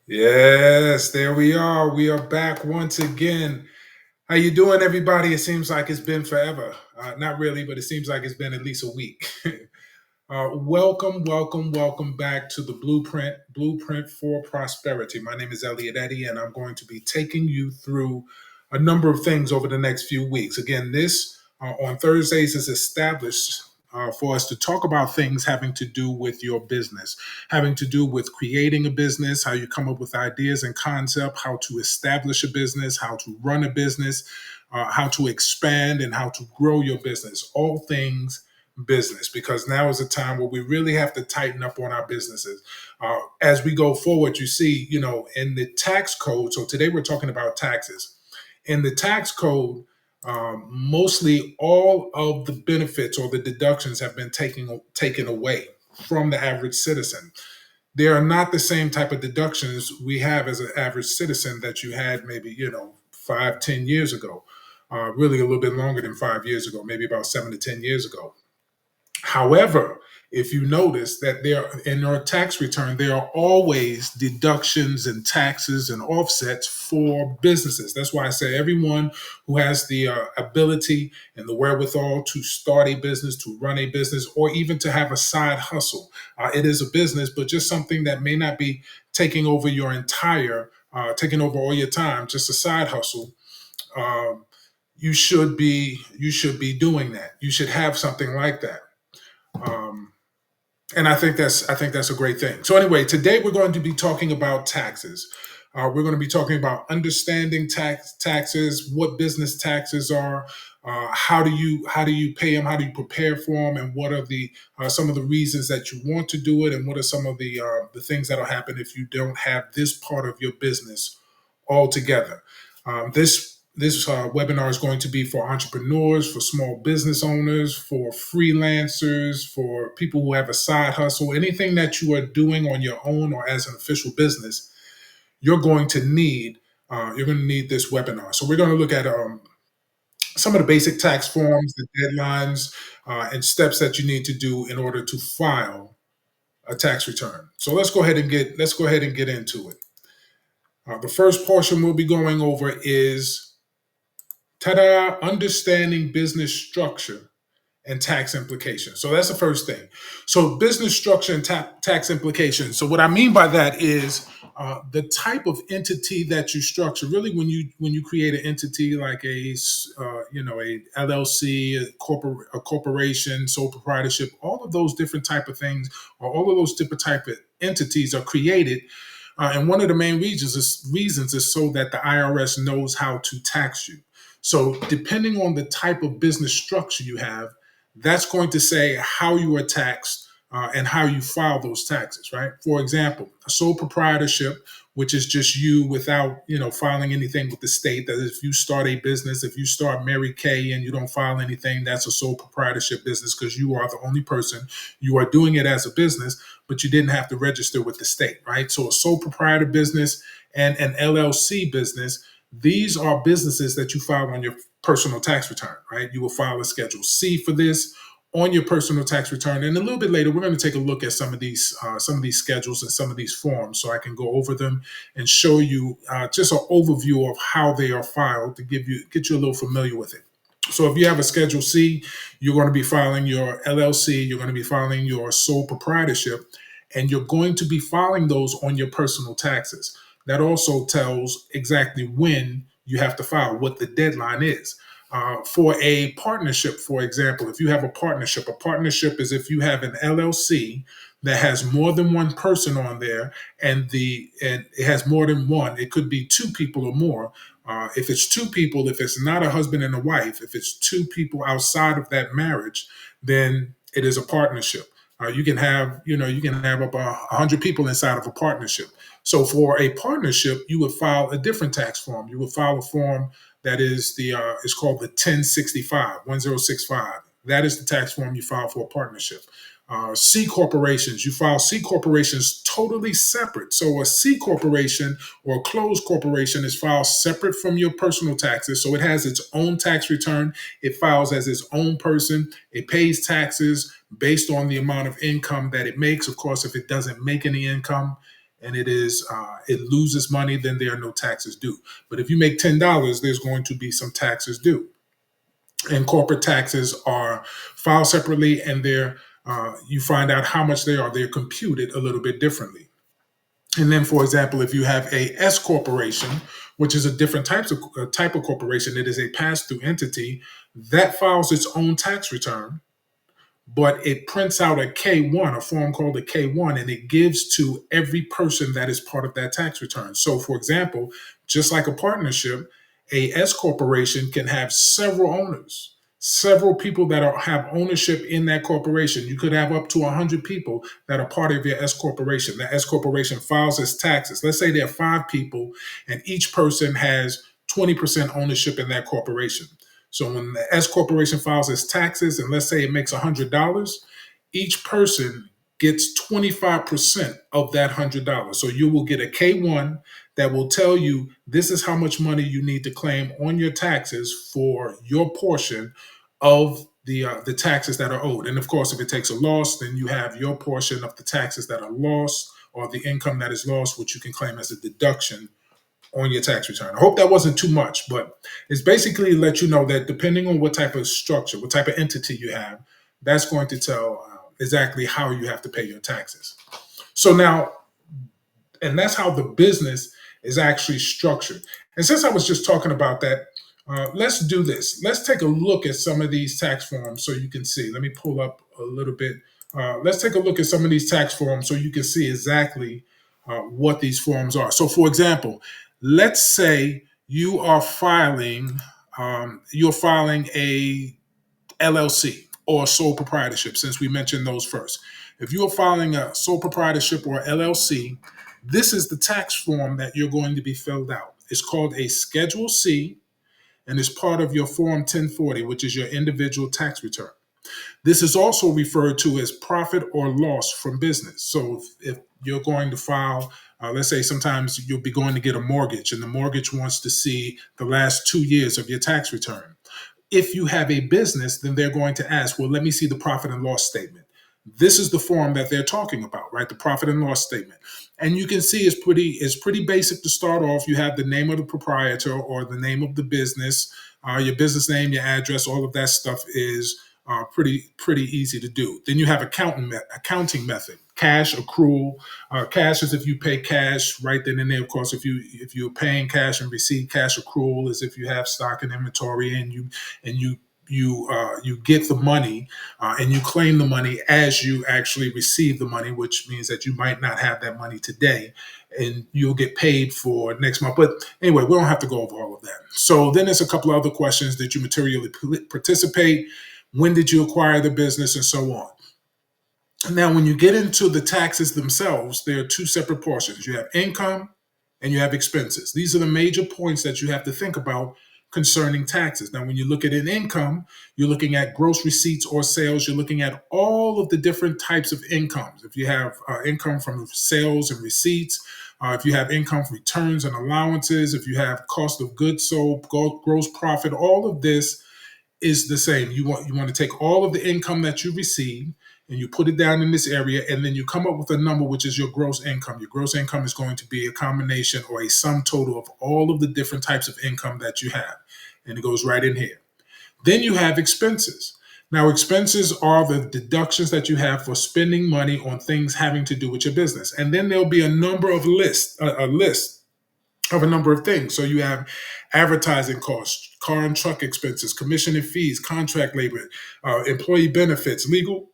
Yes, there we are. We are back once again. How you doing, everybody? It seems like it's been forever. Not really, but it seems like it's been at least a week. Welcome back to the Blueprint for Prosperity. My name is Elliot Eddy, and I'm going to be taking you through a number of things over the next few weeks. Again, this on Thursdays is established for us to talk about things having to do with your business, having to do with creating a business, how you come up with ideas and concept, how to establish a business, how to run a business, how to expand, and how to grow your business. All things business, because now is a time where we really have to tighten up on our businesses. As we go forward, you see, in the tax code. So today we're talking about taxes. In the tax code, mostly all of the benefits or the deductions have been taken away from the average citizen. They are not the same type of deductions we have as an average citizen that you had maybe 5, 10 years ago. Really, a little bit longer than 5 years ago, maybe about 7 to 10 years ago. However, if you notice that there in your tax return, there are always deductions and taxes and offsets for businesses. That's why I say everyone who has the ability and the wherewithal to start a business, to run a business, or even to have a side hustle. It is a business, but just something that may not be taking over all your time, just a side hustle. Um, you should be doing that. You should have something like that. Um, and I think that's a great thing. So anyway, today we're going to be talking about taxes. We're going to be talking about understanding taxes, what business taxes are, how do you pay them, how do you prepare for them, and what are the some of the reasons that you want to do it, and what are some of the things that'll happen if you don't have this part of your business altogether. This webinar is going to be for entrepreneurs, for small business owners, for freelancers, for people who have a side hustle, anything that you are doing on your own or as an official business. You're going to need this webinar. So we're going to look at some of the basic tax forms, the deadlines, and steps that you need to do in order to file a tax return. So let's go ahead and get into it. The first portion we'll be going over is ta-da, understanding business structure and tax implications. So that's the first thing. So business structure and tax implications. So what I mean by that is the type of entity that you structure. Really, when you create an entity like a LLC, a corporation, sole proprietorship, all of those different type of things, or all of those different type of entities are created. And one of the main reasons is so that the IRS knows how to tax you. So, depending on the type of business structure you have, that's going to say how you are taxed and how you file those taxes, right? For example, a sole proprietorship, which is just you without, filing anything with the state. That if you start a business, if you start Mary Kay and you don't file anything, that's a sole proprietorship business because you are the only person. You are doing it as a business, but you didn't have to register with the state, right? So a sole proprietor business and an LLC business, these are businesses that you file on your personal tax return, right? You will file a Schedule C for this on your personal tax return. And a little bit later, we're going to take a look at some of these schedules and some of these forms, so I can go over them and show you just an overview of how they are filed to get you a little familiar with it. So if you have a Schedule C, you're going to be filing your LLC, you're going to be filing your sole proprietorship, and you're going to be filing those on your personal taxes. That also tells exactly when you have to file, what the deadline is. For a partnership, for example, if you have a partnership is if you have an LLC that has more than one person on there, and it has more than one. It could be two people or more. If it's two people, if it's not a husband and a wife, if it's two people outside of that marriage, then it is a partnership. You can have up 100 people inside of a partnership. So for a partnership, you would file a different tax form. You would file a form that is called the 1065. That is the tax form you file for a partnership. C corporations, you file C corporations totally separate. So a C corporation or a closed corporation is filed separate from your personal taxes. So it has its own tax return. It files as its own person. It pays taxes based on the amount of income that it makes. Of course, if it doesn't make any income, and it loses money, then there are no taxes due. But if you make $10, there's going to be some taxes due. And corporate taxes are filed separately, and you find out how much they are. They're computed a little bit differently. And then, for example, if you have a S corporation, which is a different type of corporation, it is a pass-through entity that files its own tax return, but it prints out a K1, a form called a K1, and it gives to every person that is part of that tax return. So, for example, just like a partnership, a S corporation can have several owners, several people that have ownership in that corporation. You could have up to 100 people that are part of your S corporation. The S corporation files its taxes. Let's say there are 5 people, and each person has 20% ownership in that corporation. So when the S corporation files its taxes, and let's say it makes $100, each person gets 25% of that $100. So you will get a K1 that will tell you this is how much money you need to claim on your taxes for your portion of the taxes that are owed. And of course, if it takes a loss, then you have your portion of the taxes that are lost, or the income that is lost, which you can claim as a deduction on your tax return. I hope that wasn't too much, but it's basically let you know that depending on what type of structure, what type of entity you have, that's going to tell exactly how you have to pay your taxes. So now, and that's how the business is actually structured. And since I was just talking about that, let's do this. Let's take a look at some of these tax forms so you can see. Let me pull up a little bit. Let's take a look at some of these tax forms so you can see exactly what these forms are. So, for example, let's say you're filing a LLC or sole proprietorship, since we mentioned those first. If you are filing a sole proprietorship or LLC, this is the tax form that you're going to be filled out. It's called a Schedule C, and is part of your Form 1040, which is your individual tax return. This is also referred to as profit or loss from business. So if you're going to file, let's say sometimes you'll be going to get a mortgage, and the mortgage wants to see the last 2 years of your tax return. If you have a business, then they're going to ask, well, let me see the profit and loss statement. This is the form that they're talking about, right? The profit and loss statement. And you can see it's pretty basic to start off. You have the name of the proprietor or the name of the business, your business name, your address, all of that stuff is pretty easy to do. Then you have accounting method, cash accrual. Cash is if you pay cash right then and there. Of course, if you're paying cash and receive cash, accrual is if you have stock and inventory, and you get the money, and you claim the money as you actually receive the money, which means that you might not have that money today, and you'll get paid for next month. But anyway, we don't have to go over all of that. So then there's a couple of other questions. Did you materially participate? When did you acquire the business, and so on? Now, when you get into the taxes themselves, there are two separate portions. You have income and you have expenses. These are the major points that you have to think about concerning taxes. Now, when you look at an income, you're looking at gross receipts or sales. You're looking at all of the different types of incomes. If you have income from sales and receipts, if you have income from returns and allowances, if you have cost of goods sold, gross profit, all of this is the same. You want to take all of the income that you receive and you put it down in this area, and then you come up with a number, which is your gross income. Your gross income is going to be a combination or a sum total of all of the different types of income that you have, and it goes right in here. Then you have expenses. Now, expenses are the deductions that you have for spending money on things having to do with your business, and then there'll be a list of a number of things. So you have advertising costs, car and truck expenses, commission and fees, contract labor, employee benefits, legal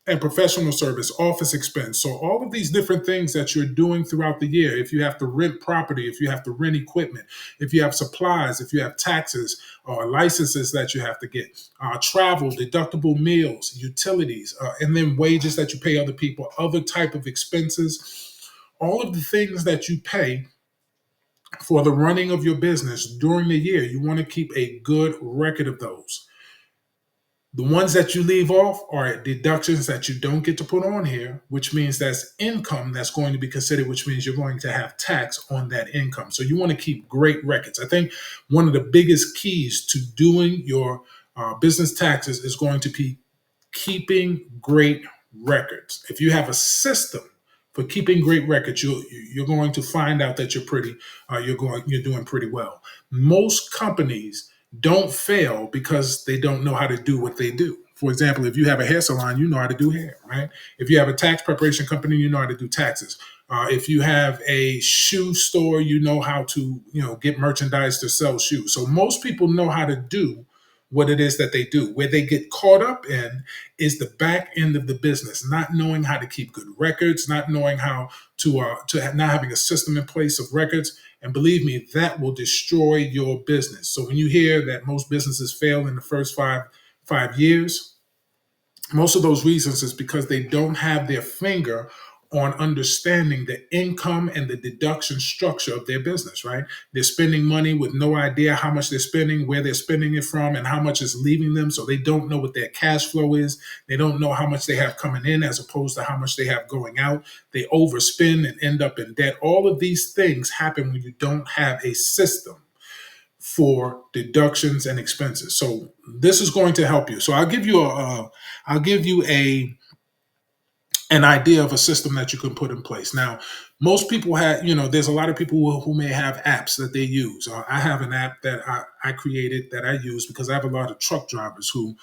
and professional service, office expense. So all of these different things that you're doing throughout the year, if you have to rent property, if you have to rent equipment, if you have supplies, if you have taxes or licenses that you have to get, travel, deductible meals, utilities, and then wages that you pay other people, other type of expenses, all of the things that you pay for the running of your business during the year. You want to keep a good record of those. The ones that you leave off are deductions that you don't get to put on here, which means that's income that's going to be considered, which means you're going to have tax on that income. So you want to keep great records. I think one of the biggest keys to doing your business taxes is going to be keeping great records. If you have a system for keeping great records, you're going to find out that you're doing pretty well. Most companies don't fail because they don't know how to do what they do. For example, if you have a hair salon, you know how to do hair, right? If you have a tax preparation company, you know how to do taxes. If you have a shoe store, you know how to, get merchandise to sell shoes. So most people know how to do what it is that they do. Where they get caught up in is the back end of the business, not knowing how to keep good records, not knowing how not having a system in place of records. And believe me, that will destroy your business. So when you hear that most businesses fail in the first five years, most of those reasons is because they don't have their finger on understanding the income and the deduction structure of their business, right? They're spending money with no idea how much they're spending, where they're spending it from, and how much is leaving them. So they don't know what their cash flow is. They don't know how much they have coming in as opposed to how much they have going out. They overspend and end up in debt. All of these things happen when you don't have a system for deductions and expenses. So this is going to help you. So I'll give you an idea of a system that you can put in place. Now, most people have, there's a lot of people who may have apps that they use. I have an app that I created that I use because I have a lot of truck drivers who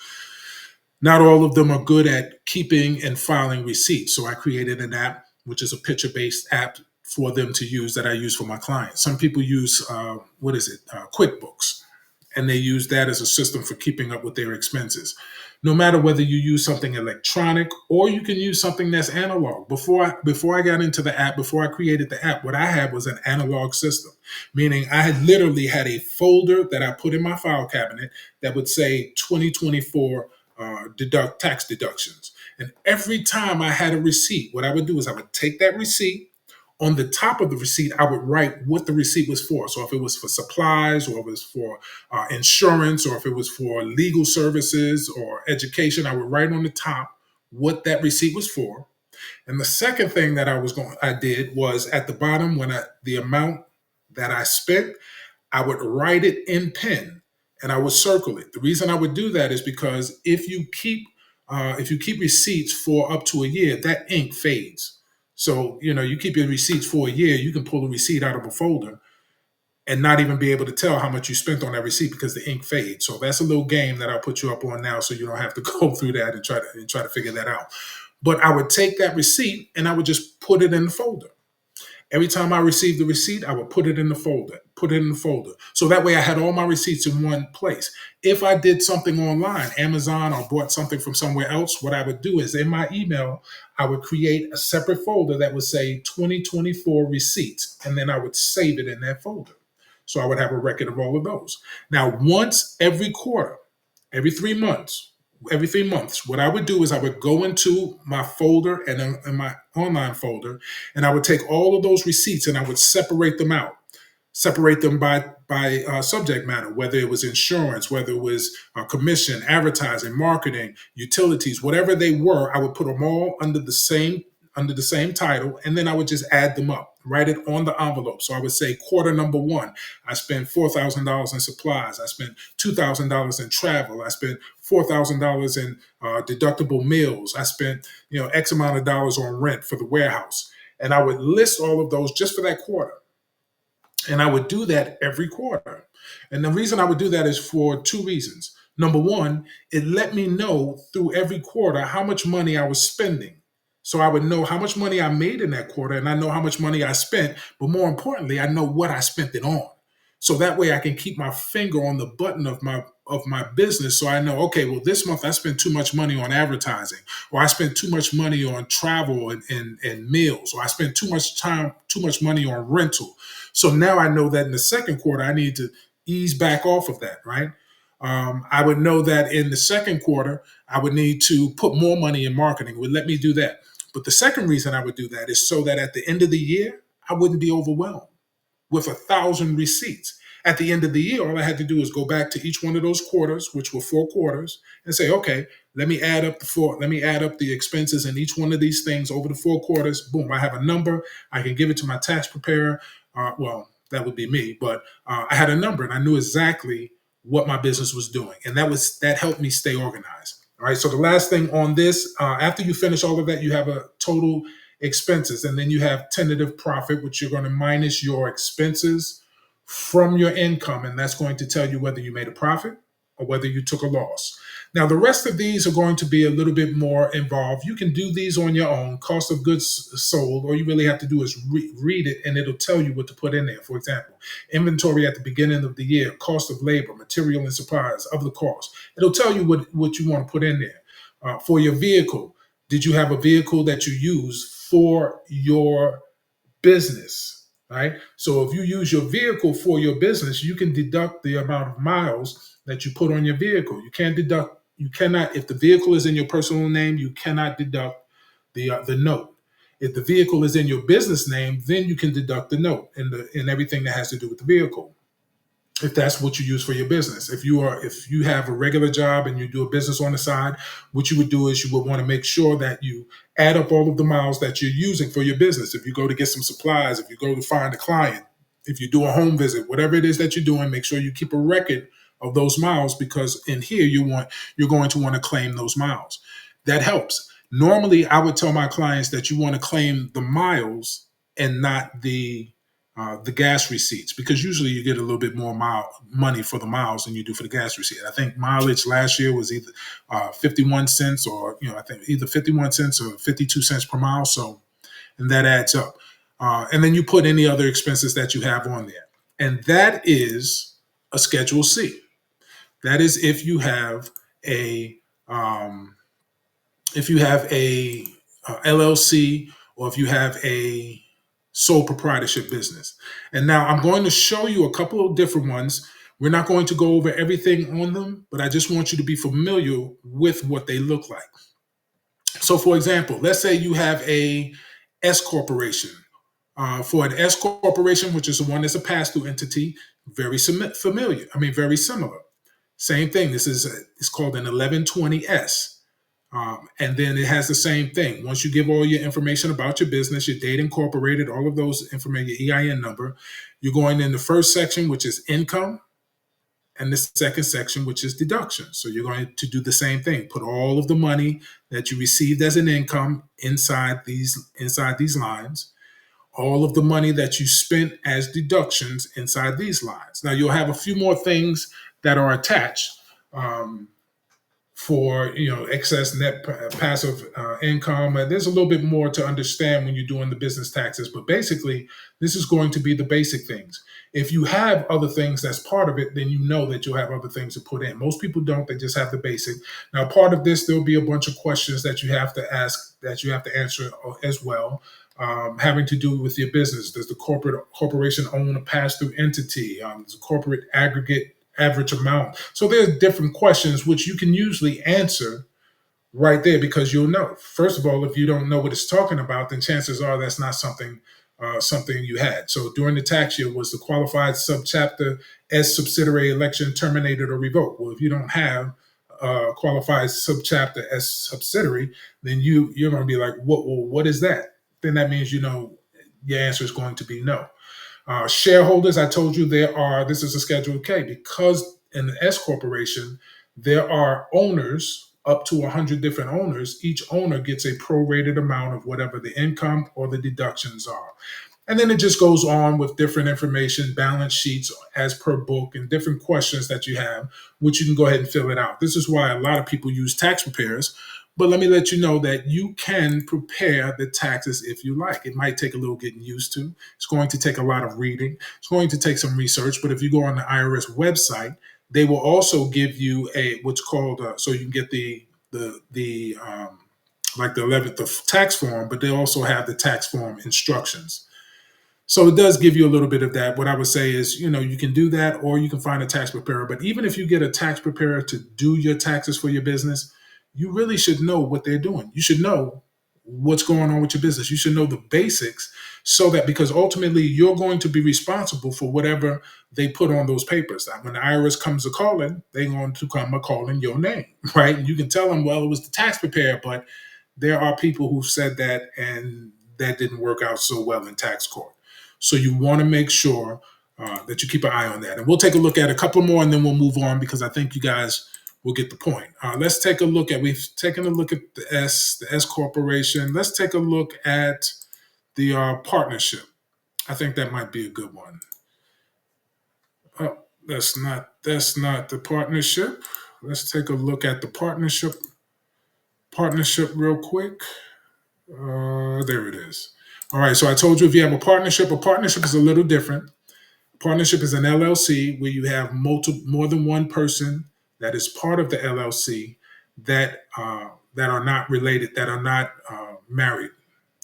not all of them are good at keeping and filing receipts. So I created an app, which is a picture-based app for them to use that I use for my clients. Some people use, QuickBooks, and they use that as a system for keeping up with their expenses. No matter whether you use something electronic or you can use something that's analog. Before I got into the app, before I created the app, what I had was an analog system, meaning I had literally had a folder that I put in my file cabinet that would say 2024 tax deductions. And every time I had a receipt, what I would do is I would take that receipt. On the top of the receipt, I would write what the receipt was for. So if it was for supplies, or it was for insurance, or if it was for legal services or education, I would write on the top what that receipt was for. And the second thing that I did was at the bottom the amount that I spent, I would write it in pen and I would circle it. The reason I would do that is because if you keep receipts for up to a year, that ink fades. So you keep your receipts for a year, you can pull a receipt out of a folder and not even be able to tell how much you spent on that receipt because the ink fades. So that's a little game that I'll put you up on now, so you don't have to go through that and try to figure that out. But I would take that receipt and I would just put it in the folder. Every time I received the receipt, I would put it in the folder. So that way I had all my receipts in one place. If I did something online, Amazon, or bought something from somewhere else, what I would do is in my email, I would create a separate folder that would say 2024 receipts, and then I would save it in that folder. So I would have a record of all of those. Now, once every quarter, every 3 months, what I would do is I would go into my folder and in my online folder, and I would take all of those receipts and I would separate them out, separate them by subject matter, whether it was insurance, whether it was commission, advertising, marketing, utilities, whatever they were. I would put them all under the same title, and then I would just add them up, write it on the envelope. So I would say quarter number one, I spent $4,000 in supplies. I spent $2,000 in travel. I spent $4,000 in deductible meals. I spent X amount of dollars on rent for the warehouse, and I would list all of those just for that quarter. And I would do that every quarter. And the reason I would do that is for two reasons. Number one, it let me know through every quarter how much money I was spending. So I would know how much money I made in that quarter, and I know how much money I spent. But more importantly, I know what I spent it on. So that way I can keep my finger on the button of my business. So I know, okay, well, this month I spent too much money on advertising, or I spent too much money on travel and meals, or I spent too much money on rental. So now I know that in the second quarter, I need to ease back off of that, right? I would know that in the second quarter, I would need to put more money in marketing. It would let me do that. But the second reason I would do that is so that at the end of the year, I wouldn't be overwhelmed with 1,000 receipts. At the end of the year, all I had to do is go back to each one of those quarters, which were 4 quarters, and say, okay, let me add up the expenses in each one of these things over the 4 quarters. Boom, I have a number. I can give it to my tax preparer. Well, that would be me, but I had a number and I knew exactly what my business was doing, and that helped me stay organized. All right. So the last thing on this, after you finish all of that, you have a total expenses. And then you have tentative profit, which you're going to minus your expenses from your income. And that's going to tell you whether you made a profit or whether you took a loss. Now, the rest of these are going to be a little bit more involved. You can do these on your own, cost of goods sold. All you really have to do is read it, and it'll tell you what to put in there. For example, inventory at the beginning of the year, cost of labor, material and supplies, other costs. It'll tell you what you want to put in there. For your vehicle, did you have a vehicle that you use for your business, right? So if you use your vehicle for your business, you can deduct the amount of miles that you put on your vehicle. You cannot, if the vehicle is in your personal name, you cannot deduct the note. If the vehicle is in your business name, then you can deduct the note and everything that has to do with the vehicle, if that's what you use for your business. If you have a regular job and you do a business on the side, what you would do is you would want to make sure that you add up all of the miles that you're using for your business. If you go to get some supplies, if you go to find a client, if you do a home visit, whatever it is that you're doing, make sure you keep a record of those miles, because in here you're going to want to claim those miles. That helps. Normally, I would tell my clients that you want to claim the miles and not the gas receipts, because usually you get a little bit more money for the miles than you do for the gas receipt. I think mileage last year was either 51 cents or, I think either 51 cents or 52 cents per mile. So, and that adds up. And then you put any other expenses that you have on there. And that is a Schedule C. That is if you have a um, LLC, or if you have a sole proprietorship business. And now I'm going to show you a couple of different ones. We're not going to go over everything on them, but I just want you to be familiar with what they look like. So for example, let's say you have a S corporation. For an S corporation, which is the one that's a pass-through entity, very familiar. I mean, very similar. Same thing. It's called an 1120S. And then it has the same thing. Once you give all your information about your business, your date incorporated, all of those information, your EIN number, you're going in the first section, which is income, and the second section, which is deductions. So you're going to do the same thing. Put all of the money that you received as an income inside these lines. All of the money that you spent as deductions inside these lines. Now you'll have a few more things that are attached. For excess net passive income, and there's a little bit more to understand when you're doing the business taxes, but basically this is going to be the basic things. If you have other things that's part of it, then you know that you'll have other things to put in. Most people don't. They just have the basic. Now, part of this, there'll be a bunch of questions that you have to ask, that you have to answer as well, having to do with your business. Does the corporation own a pass-through entity? Does the corporate aggregate average amount? So there's different questions which you can usually answer right there, because you'll know. First of all, if you don't know what it's talking about, then chances are that's not something you had. So during the tax year, was the qualified subchapter S subsidiary election terminated or revoked? Well, if you don't have qualified subchapter S subsidiary, then you're going to be like, what is that? Then that means your answer is going to be no. Shareholders, I told you this is a Schedule K, because in the S corporation, there are owners, up to 100 different owners. Each owner gets a prorated amount of whatever the income or the deductions are. And then it just goes on with different information, balance sheets as per book, and different questions that you have, which you can go ahead and fill it out. This is why a lot of people use tax preparers. But let me let you know that you can prepare the taxes if you like. It might take a little getting used to. It's going to take a lot of reading. It's going to take some research. But if you go on the IRS website, they will also give you what's called so you can get the like the 11th tax form, but they also have the tax form instructions. So it does give you a little bit of that. What I would say is, you can do that, or you can find a tax preparer. But even if you get a tax preparer to do your taxes for your business, you really should know what they're doing. You should know what's going on with your business. You should know the basics, so that, because ultimately you're going to be responsible for whatever they put on those papers. Now, when the IRS comes a calling, they're going to come a calling your name, right? And you can tell them, well, it was the tax preparer, but there are people who've said that, and that didn't work out so well in tax court. So you want to make sure that you keep an eye on that. And we'll take a look at a couple more, and then we'll move on, because I think you guys we'll get the point. Let's take a look at, we've taken a look at the S corporation. Let's take a look at the partnership. I think that might be a good one. Oh, that's not the partnership. Let's take a look at the partnership real quick. There it is. All right. So I told you if you have a partnership is a little different. Partnership is an LLC where you have more than one person that is part of the LLC that are not related, that are not married,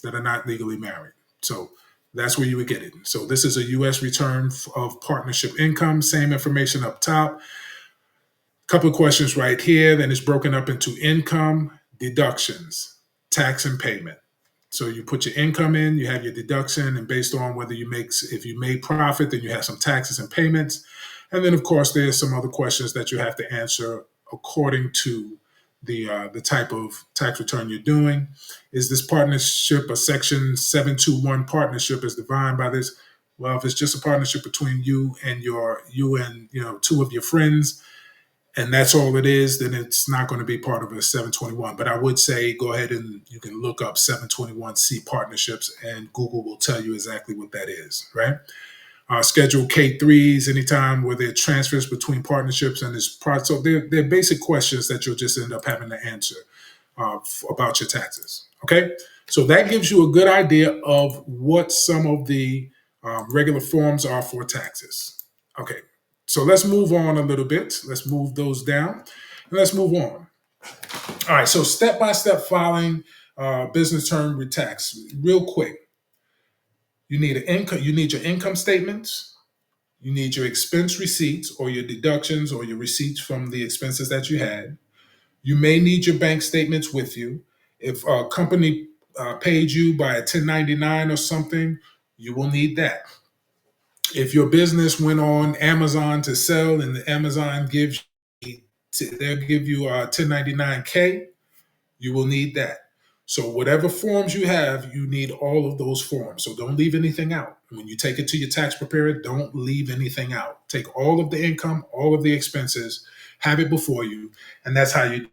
that are not legally married. So that's where you would get it. So this is a U.S. return of partnership income. Same information up top. Couple of questions right here. Then it's broken up into income, deductions, tax, and payment. So you put your income in, you have your deduction, and based on whether if you made profit, then you have some taxes and payments. And then, of course, there's some other questions that you have to answer according to the type of tax return you're doing. Is this partnership a Section 721 partnership as defined by this? Well, if it's just a partnership between you and two of your friends, and that's all it is, then it's not going to be part of a 721. But I would say go ahead and you can look up 721C partnerships, and Google will tell you exactly what that is, right? Schedule K3s, anytime where there are transfers between partnerships and this part. So they're basic questions that you'll just end up having to answer about your taxes, okay? So that gives you a good idea of what some of the regular forms are for taxes. Okay, so let's move on a little bit. Let's move those down and let's move on. All right, so step by step filing business term with tax. Real quick, you need an income. You need your income statements. You need your expense receipts or your deductions or your receipts from the expenses that you had. You may need your bank statements with you. If a company paid you by a 1099 or something, you will need that. If your business went on Amazon to sell and the Amazon they'll give you a 1099K, you will need that. So whatever forms you have, you need all of those forms. So don't leave anything out. When you take it to your tax preparer, don't leave anything out. Take all of the income, all of the expenses, have it before you, and that's how you,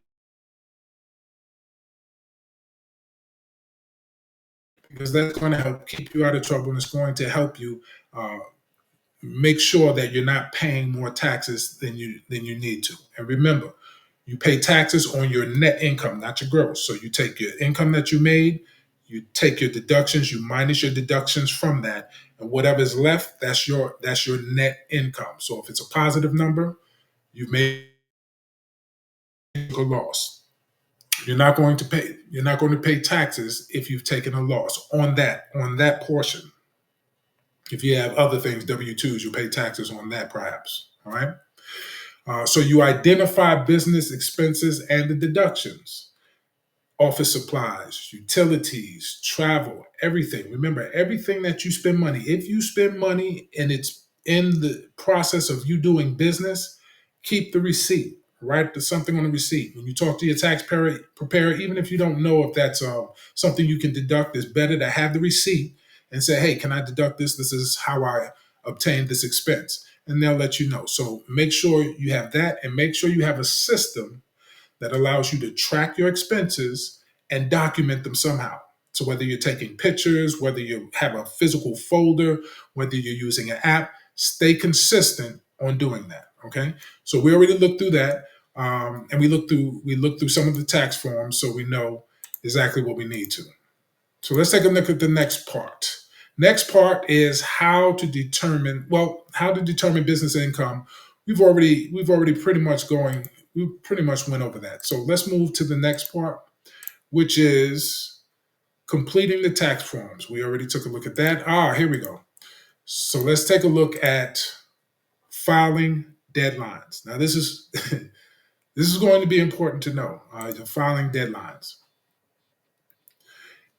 because that's going to help keep you out of trouble and it's going to help you uh, make sure that you're not paying more taxes than you need to. And remember, you pay taxes on your net income, not your gross. So you take your income that you made, you take your deductions, you minus your deductions from that, and whatever's left, that's your net income. So if it's a positive number, you've made a loss. You're not going to pay taxes if you've taken a loss on that portion. If you have other things, W-2s, you'll pay taxes on that perhaps. All right. So you identify business expenses and the deductions, office supplies, utilities, travel, everything. Remember, everything that you spend money, if you spend money and it's in the process of you doing business, keep the receipt. Write something on the receipt. When you talk to your tax preparer, even if you don't know if that's something you can deduct, it's better to have the receipt and say, hey, can I deduct this? This is how I obtained this expense. And they'll let you know. So make sure you have that and make sure you have a system that allows you to track your expenses and document them somehow. So whether you're taking pictures, whether you have a physical folder, whether you're using an app, stay consistent on doing that. Okay. So we already looked through that, and we looked through some of the tax forms, so we know exactly what we need to. So let's take a look at the next part. Next part is how to determine business income. We've already pretty much went over that. So let's move to the next part, which is completing the tax forms. We already took a look at that. Here we go. So let's take a look at filing deadlines. Now this is this is going to be important to know. The filing deadlines.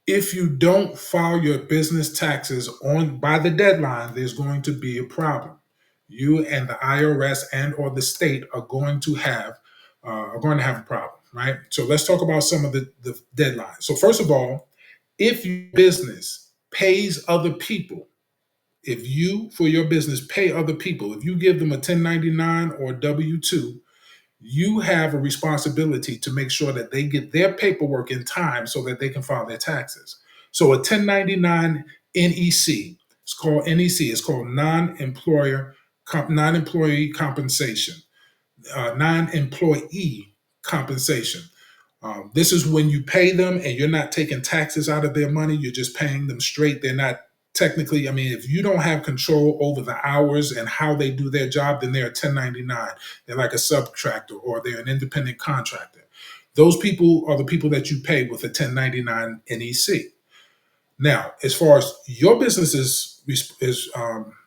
If you don't file your business taxes on by the deadline, there's going to be a problem. You and the IRS and or the state are going to have a problem, right? So let's talk about some of the deadlines. So first of all, if your business pays other people, if you for your business pay other people, if you give them a 1099 or W-2, you have a responsibility to make sure that they get their paperwork in time so that they can file their taxes. So a 1099 NEC, it's called NEC, it's called non-employee compensation, non-employee compensation. This is when you pay them and you're not taking taxes out of their money. You're just paying them straight. They're not technically, I mean, if you don't have control over the hours and how they do their job, then they're a 1099. They're like a subcontractor or they're an independent contractor. Those people are the people that you pay with a 1099 NEC. Now, as far as your business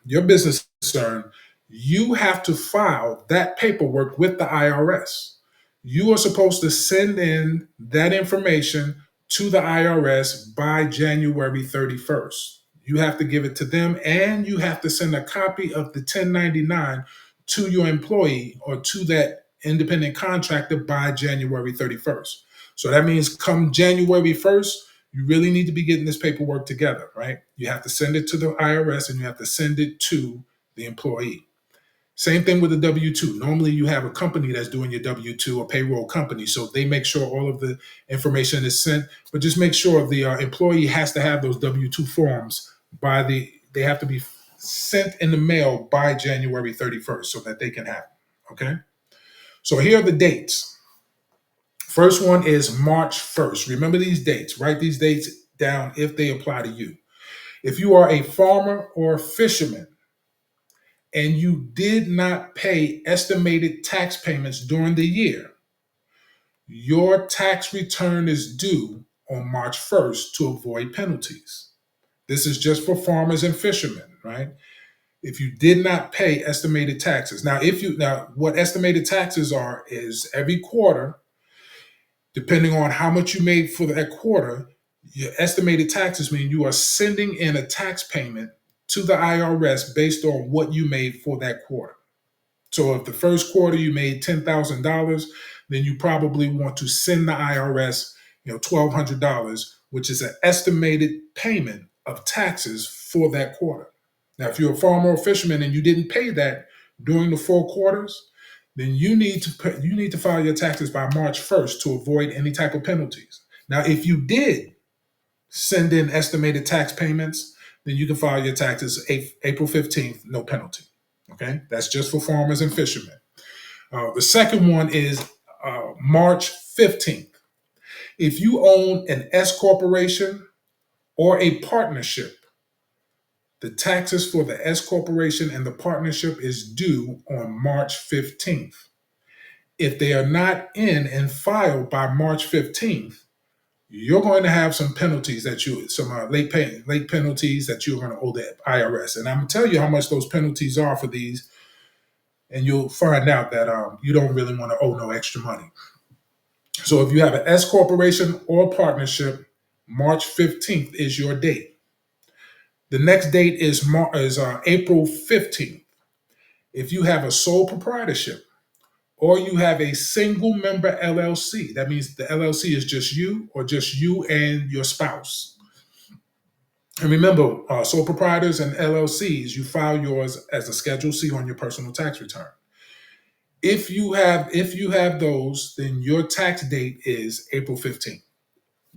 your business is concerned, you have to file that paperwork with the IRS. You are supposed to send in that information to the IRS by January 31st. You have to give it to them and you have to send a copy of the 1099 to your employee or to that independent contractor by January 31st. So that means come January 1st, you really need to be getting this paperwork together, right? You have to send it to the IRS and you have to send it to the employee. Same thing with the W 2. Normally, you have a company that's doing your W 2, a payroll company. So they make sure all of the information is sent, but just make sure the employee has to have those W 2 forms they have to be sent in the mail by January 31st so that they can have them. Okay. So here are the dates. First one is March 1st. Remember these dates. Write these dates down if they apply to you. If you are a farmer or a fisherman and you did not pay estimated tax payments during the year, your tax return is due on March 1st to avoid penalties. This is just for farmers and fishermen, right? If you did not pay estimated taxes. Now what estimated taxes are is every quarter, depending on how much you made for that quarter, your estimated taxes mean you are sending in a tax payment to the IRS based on what you made for that quarter. So if the first quarter you made $10,000, then you probably want to send the IRS, $1,200, which is an estimated payment of taxes for that quarter. Now, if you're a farmer or fisherman and you didn't pay that during the 4 quarters, then you need to file your taxes by March 1st to avoid any type of penalties. Now, if you did send in estimated tax payments, then you can file your taxes April 15th, no penalty. Okay, that's just for farmers and fishermen. The second one is March 15th. If you own an S corporation or a partnership, the taxes for the S corporation and the partnership is due on March 15th. If they are not in and filed by March 15th, you're going to have some penalties some late penalties that you're going to owe the IRS. And I'm going to tell you how much those penalties are for these, and you'll find out that you don't really want to owe no extra money. So if you have an S corporation or partnership, March 15th is your date. The next date is April 15th. If you have a sole proprietorship or you have a single member LLC, that means the LLC is just you or just you and your spouse. And remember, sole proprietors and LLCs, you file yours as a Schedule C on your personal tax return. If you have those, then your tax date is April 15th,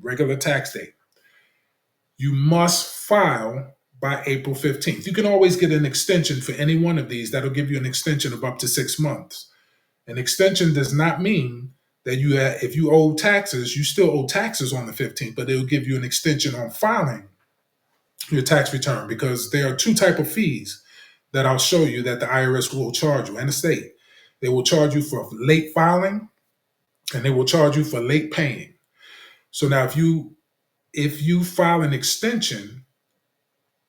regular tax date. You must file by April 15th. You can always get an extension for any one of these. That'll give you an extension of up to 6 months. An extension does not mean that if you owe taxes, you still owe taxes on the 15th, but it'll give you an extension on filing your tax return, because there are two type of fees that I'll show you that the IRS will charge you, and the state. They will charge you for late filing and they will charge you for late paying. So now if you file an extension,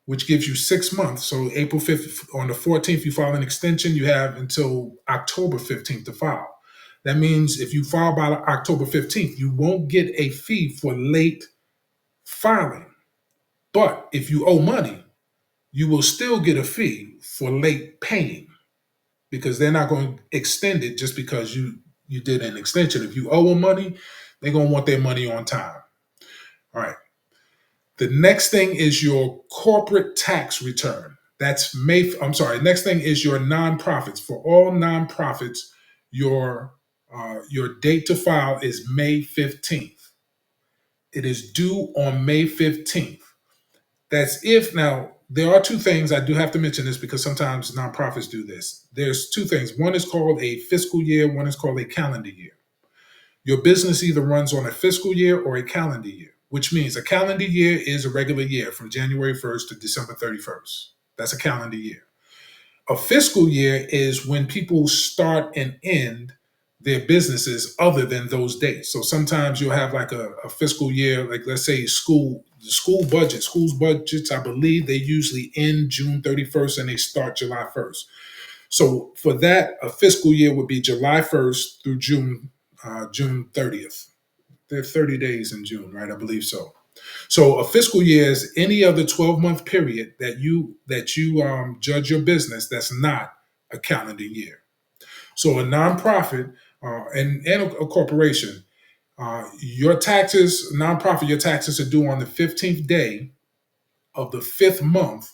which gives you 6 months, so April 5th, on the 14th, you file an extension, you have until October 15th to file. That means if you file by October 15th, you won't get a fee for late filing. But if you owe money, you will still get a fee for late paying, because they're not going to extend it just because you did an extension. If you owe them money, they're going to want their money on time. All right. The next thing is your corporate tax return. Next thing is your nonprofits. For all nonprofits, your Your date to file is May 15th. It is due on May 15th. That's if now there are two things I do have to mention this because sometimes nonprofits do this. There's two things. One is called a fiscal year, one is called a calendar year. Your business either runs on a fiscal year or a calendar year, which means a calendar year is a regular year from January 1st to December 31st. That's a calendar year. A fiscal year is when people start and end their businesses other than those dates. So sometimes you'll have like a fiscal year, like let's say schools budgets, I believe they usually end June 31st and they start July 1st. So for that, a fiscal year would be July 1st through June 30th. There are 30 days in June, right? I believe so. So a fiscal year is any other 12-month period that you judge your business that's not a calendar year. So a nonprofit and a corporation, your taxes are due on the 15th day of the fifth month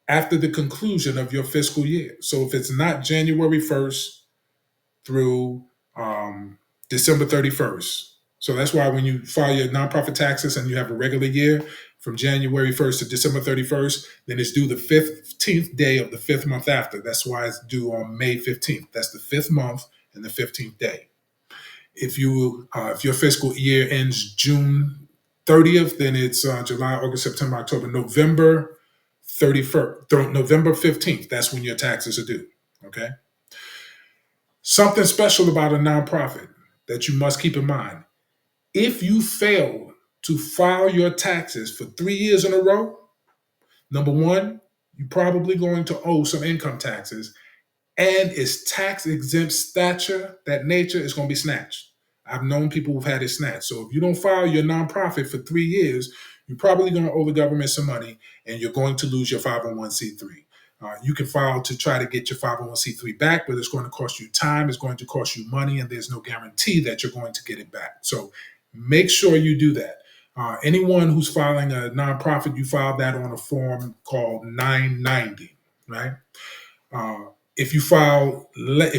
after the conclusion of your fiscal year. So if it's not January 1st through December 31st. So that's why when you file your nonprofit taxes and you have a regular year from January 1st to December 31st, then it's due the 15th day of the fifth month after. That's why it's due on May 15th. That's the fifth month and the 15th day. If your fiscal year ends June 30th, then it's July, August, September, October, November 31st, November 15th. That's when your taxes are due. Okay. Something special about a nonprofit that you must keep in mind. If you fail to file your taxes for 3 years in a row, number one, you're probably going to owe some income taxes, and its tax exempt stature, that nature is going to be snatched. I've known people who've had it snatched. So if you don't file your nonprofit for 3 years, you're probably going to owe the government some money and you're going to lose your 501c3. You can file to try to get your 501c3 back, but it's going to cost you time, it's going to cost you money, and there's no guarantee that you're going to get it back. So make sure you do that. Anyone who's filing a nonprofit, you file that on a form called 990, right? If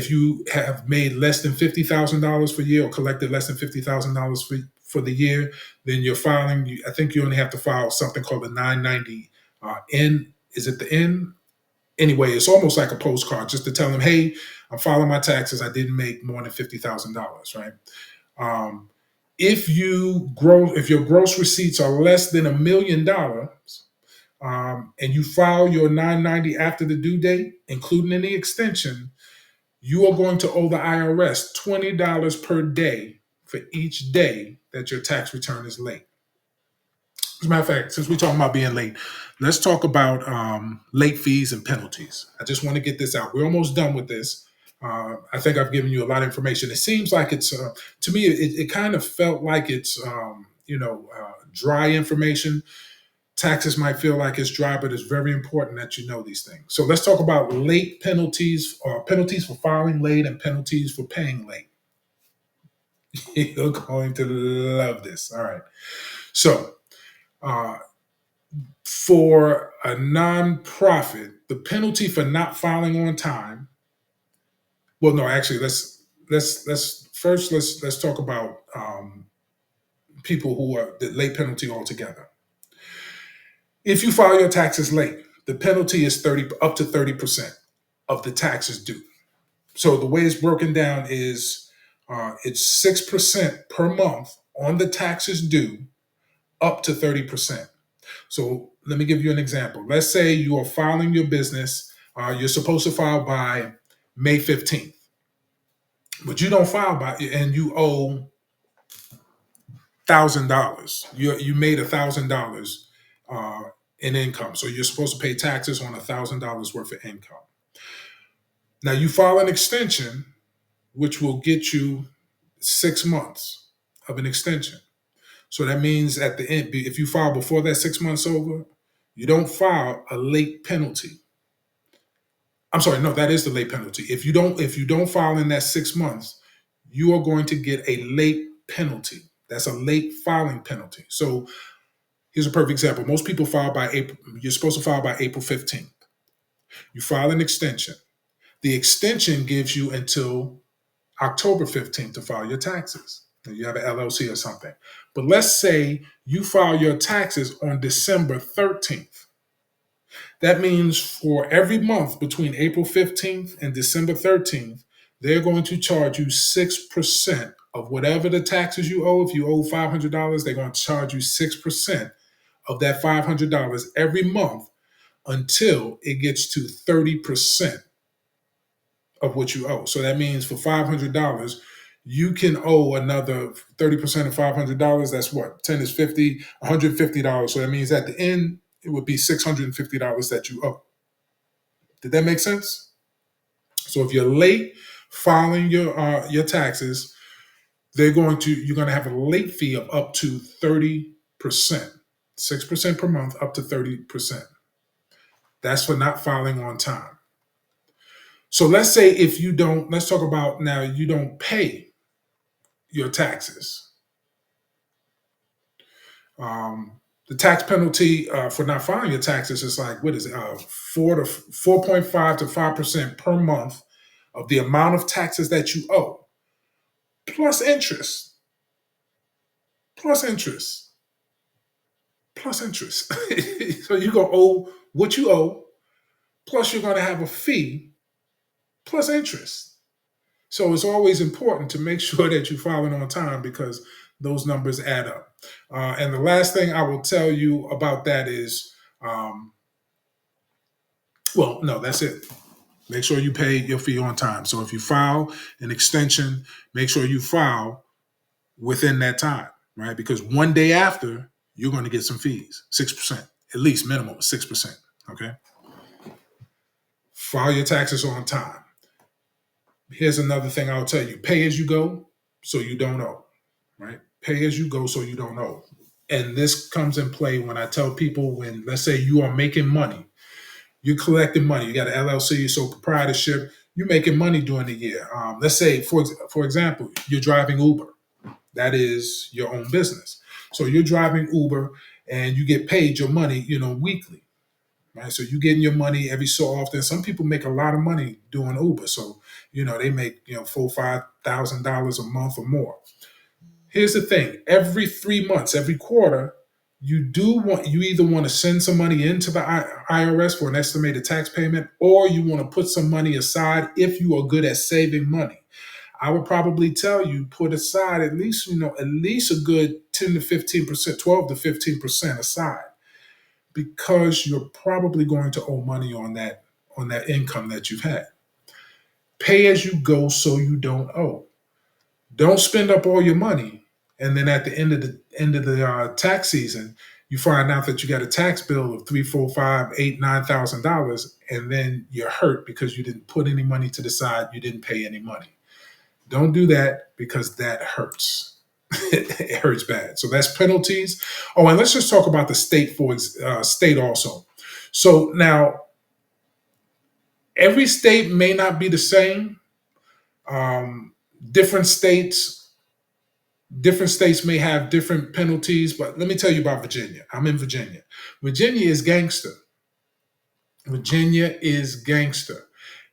you have made less than $50,000 for the year or collected less than $50,000 for the year, then you're filing. I think you only have to file something called the 990 N. Is it the N? Anyway, it's almost like a postcard, just to tell them, hey, I'm filing my taxes. I didn't make more than $50,000, right? Um, if your gross receipts are less than $1 million, and you file your 990 after the due date, including any extension, you are going to owe the IRS $20 per day for each day that your tax return is late. As a matter of fact, since we're talking about being late, let's talk about late fees and penalties. I just want to get this out. We're almost done with this. I think I've given you a lot of information. It seems like it's, to me, it kind of felt like it's, dry information. Taxes might feel like it's dry, but it's very important that you know these things. So let's talk about late penalties, or penalties for filing late and penalties for paying late. You're going to love this. All right. So uh, for a nonprofit, the penalty for not filing on time. Well, no, actually, let's talk about people who are the late penalty altogether. If you file your taxes late, the penalty is up to 30% of the taxes due. So the way it's broken down is it's 6% per month on the taxes due, up to 30%. So let me give you an example. Let's say you are filing your business. You're supposed to file by May 15th, but you don't file and you owe $1,000. You made $1,000 in income. So you're supposed to pay taxes on $1,000 worth of income. Now you file an extension, which will get you 6 months of an extension. So that means at the end, if you file before that 6 months over, you don't file a late penalty. I'm sorry, no, that is the late penalty. If you don't file in that 6 months, you are going to get a late penalty. That's a late filing penalty. So here's a perfect example. Most people file by April. You're supposed to file by April 15th. You file an extension. The extension gives you until October 15th to file your taxes. You have an LLC or something. But let's say you file your taxes on December 13th. That means for every month between April 15th and December 13th, they're going to charge you 6% of whatever the taxes you owe. If you owe $500, they're going to charge you 6% of that $500 every month until it gets to 30% of what you owe. So that means for $500, you can owe another 30% of $500. That's what? 10 is 50, $150. So that means at the end, it would be $650 that you owe. Did that make sense? So if you're late filing your taxes, you're going to have a late fee of up to 30%, 6% per month, up to 30%. That's for not filing on time. So let's say if you don't, let's talk about now you don't pay your taxes. The tax penalty for not filing your taxes is like, what is it? 4.5 to 5% per month of the amount of taxes that you owe, plus interest, plus interest, plus interest. So you're gonna owe what you owe, plus you're gonna have a fee, plus interest. So it's always important to make sure that you're filing on time because those numbers add up. And the last thing I will tell you about that is, well, no, that's it. Make sure you pay your fee on time. So if you file an extension, make sure you file within that time, right? Because one day after, you're going to get some fees, 6%, at least minimum 6%, okay? File your taxes on time. Here's another thing I'll tell you. Pay as you go so you don't owe, right? Pay as you go so you don't owe. And this comes in play when I tell people when, let's say you are making money, you're collecting money, you got an LLC, sole proprietorship, you're making money during the year. Let's say, for example, you're driving Uber. That is your own business. So you're driving Uber and you get paid your money, weekly. Right? So you're getting your money every so often. Some people make a lot of money doing Uber. So, they make, $4,000-$5,000 a month or more. Here's the thing. Every 3 months, every quarter, you either want to send some money into the IRS for an estimated tax payment, or you want to put some money aside if you are good at saving money. I would probably tell you put aside at least a good 10 to 15%, 12 to 15% aside, because you're probably going to owe money on that income that you've had. Pay as you go so you don't owe. Don't spend up all your money, and then at the end of the tax season, you find out that you got a tax bill of $3, $4, $5, $8, $9,000, and then you're hurt because you didn't put any money to the side, you didn't pay any money. Don't do that because that hurts. It hurts bad. So that's penalties. Oh, and let's just talk about the state state also. So now, every state may not be the same. Um, different states may have different penalties, but let me tell you about Virginia. I'm in Virginia. Virginia is gangster. Virginia is gangster.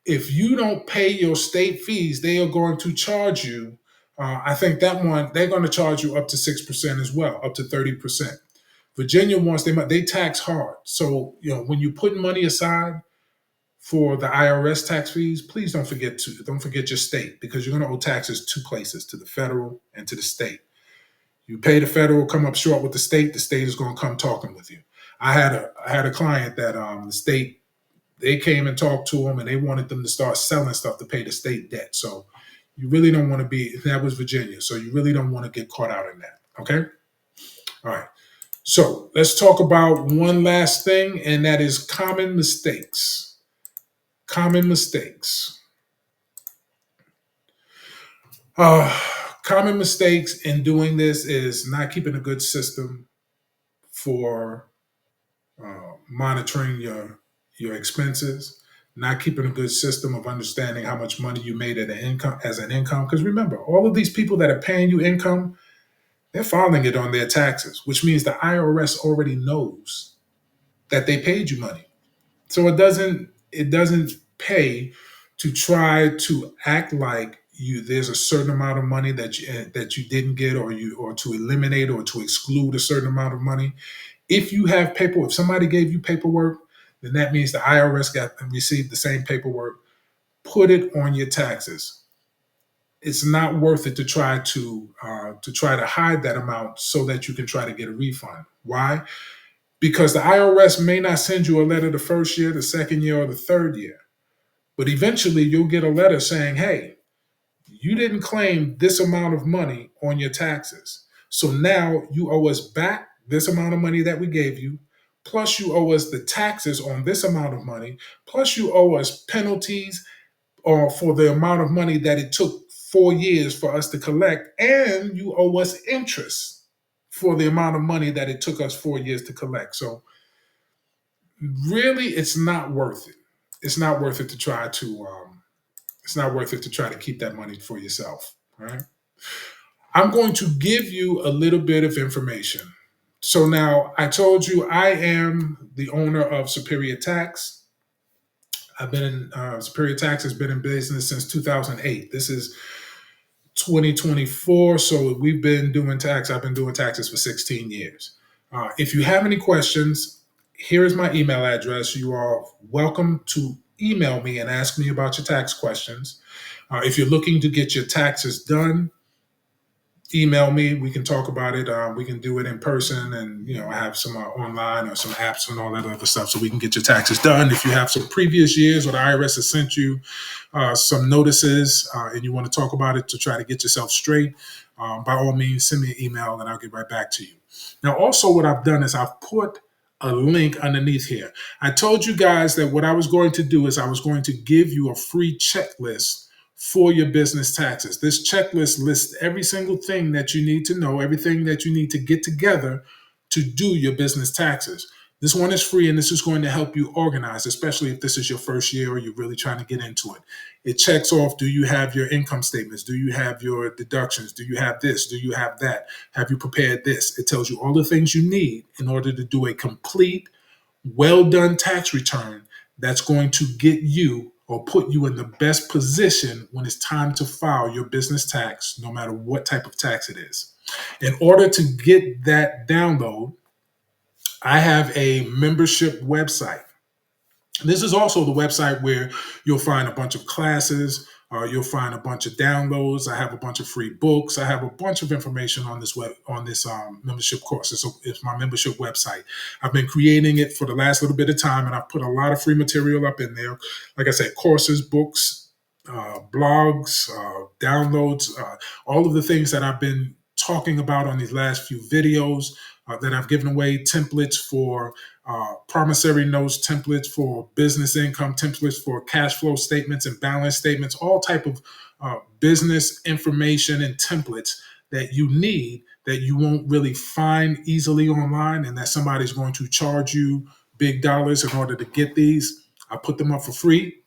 If you don't pay your state fees, they are going to charge you. I think that one, they're going to charge you up to 6% as well, up to 30%. Virginia they tax hard. So, when you put money aside for the IRS tax fees, please don't forget your state, because you're going to owe taxes two places, to the federal and to the state. You pay the federal, come up short with the state is going to come talking with you. I had a client that the state, they came and talked to them and they wanted them to start selling stuff to pay the state debt. So you really don't want to that was Virginia. So you really don't want to get caught out in that. Okay. All right. So let's talk about one last thing, and that is common mistakes. Common mistakes. Common mistakes in doing this is not keeping a good system for monitoring your expenses, not keeping a good system of understanding how much money you made as an income. Because remember, all of these people that are paying you income, they're filing it on their taxes, which means the IRS already knows that they paid you money. So it doesn't pay to try to act like there's a certain amount of money that you didn't get, or to eliminate or to exclude a certain amount of money. If you have paperwork, if somebody gave you paperwork, then that means the IRS received the same paperwork. Put it on your taxes. It's not worth it to try to hide that amount so that you can try to get a refund. Why? Because the IRS may not send you a letter the first year, the second year, or the third year, but eventually you'll get a letter saying, "Hey, you didn't claim this amount of money on your taxes. So now you owe us back this amount of money that we gave you, plus you owe us the taxes on this amount of money, plus you owe us penalties or for the amount of money that it took 4 years for us to collect, and you owe us interest for the amount of money that it took us 4 years to collect." So really, it's not worth it. It's not worth it to try to. It's not worth it to try to keep that money for yourself. All right. I'm going to give you a little bit of information. So now I told you I am the owner of Superior Tax. I've been in Superior Tax has been in business since 2008. This is 2024, so we've been doing tax. I've been doing taxes for 16 years. If you have any questions, here is my email address. You are welcome to email me and ask me about your tax questions. If you're looking to get your taxes done, email me. We can talk about it. We can do it in person, and I have some online or some apps and all that other stuff, so we can get your taxes done. If you have some previous years or the IRS has sent you some notices and you want to talk about it to try to get yourself straight, by all means, send me an email and I'll get right back to you. Now, also what I've done is I've put a link underneath here. I told you guys that what I was going to do is I was going to give you a free checklist for your business taxes. This checklist lists every single thing that you need to know, everything that you need to get together to do your business taxes. This one is free, and this is going to help you organize, especially if this is your first year or you're really trying to get into it. It checks off, do you have your income statements? Do you have your deductions? Do you have this? Do you have that? Have you prepared this? It tells you all the things you need in order to do a complete, well done tax return that's going to get you or put you in the best position when it's time to file your business tax, no matter what type of tax it is. In order to get that download, I have a membership website. This is also the website where you'll find a bunch of classes, you'll find a bunch of downloads. I have a bunch of free books. I have a bunch of information on this membership course. It's my membership website. I've been creating it for the last little bit of time, and I've put a lot of free material up in there. Like I said, courses, books, blogs, downloads, all of the things that I've been talking about on these last few videos, that I've given away, templates for promissory notes, templates for business income, templates for cash flow statements and balance statements, all type of business information and templates that you need that you won't really find easily online, and that somebody's going to charge you big dollars in order to get these. I put them up for free.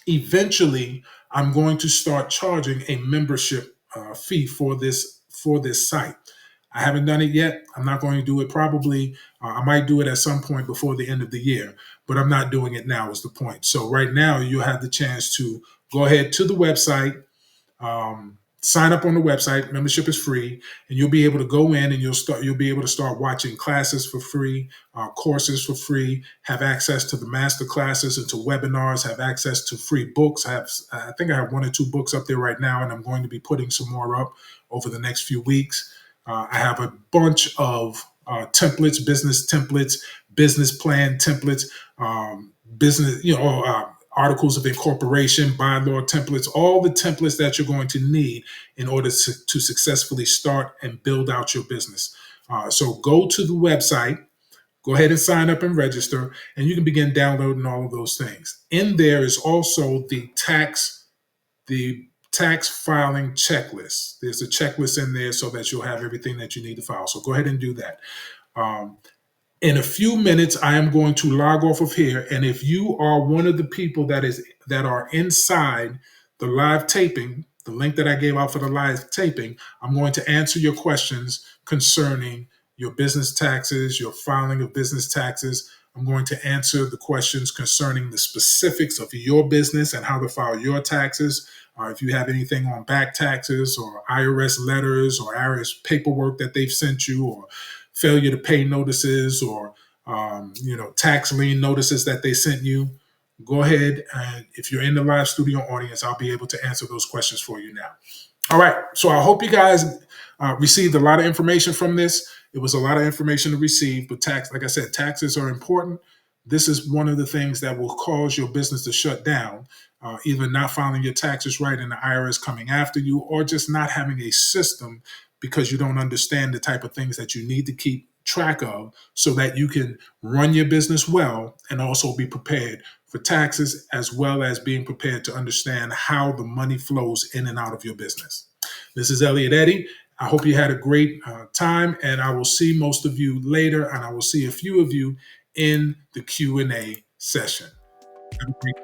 Eventually, I'm going to start charging a membership fee for this site. I haven't done it yet. I'm not going to do it probably. I might do it at some point before the end of the year, but I'm not doing it now is the point. So right now you have the chance to go ahead to the website, sign up on the website. Membership is free, and you'll be able to go in and you'll be able to start watching classes for free, courses for free, have access to the master classes and to webinars, have access to free books. I think I have 1 or 2 books up there right now, and I'm going to be putting some more up over the next few weeks. I have a bunch of templates, business plan templates, business, articles of incorporation, bylaw templates, all the templates that you're going to need in order to successfully start and build out your business. So go to the website, go ahead and sign up and register, and you can begin downloading all of those things. In there is also the tax filing checklist. There's a checklist in there so that you'll have everything that you need to file. So go ahead and do that. In a few minutes, I am going to log off of here. And if you are one of the people that are inside the live taping, the link that I gave out for the live taping, I'm going to answer your questions concerning your business taxes, your filing of business taxes, I'm going to answer the questions concerning the specifics of your business and how to file your taxes. If you have anything on back taxes or IRS letters or IRS paperwork that they've sent you, or failure to pay notices, or tax lien notices that they sent you, go ahead, and if you're in the live studio audience, I'll be able to answer those questions for you now. All right, so I hope you guys received a lot of information from this. It was a lot of information to receive, but like I said, taxes are important. This is one of the things that will cause your business to shut down, either not filing your taxes right and the IRS coming after you, or just not having a system because you don't understand the type of things that you need to keep track of so that you can run your business well and also be prepared for taxes, as well as being prepared to understand how the money flows in and out of your business. This is Elliot Eddy. I hope you had a great time, and I will see most of you later, and I will see a few of you in the Q&A session. Have a great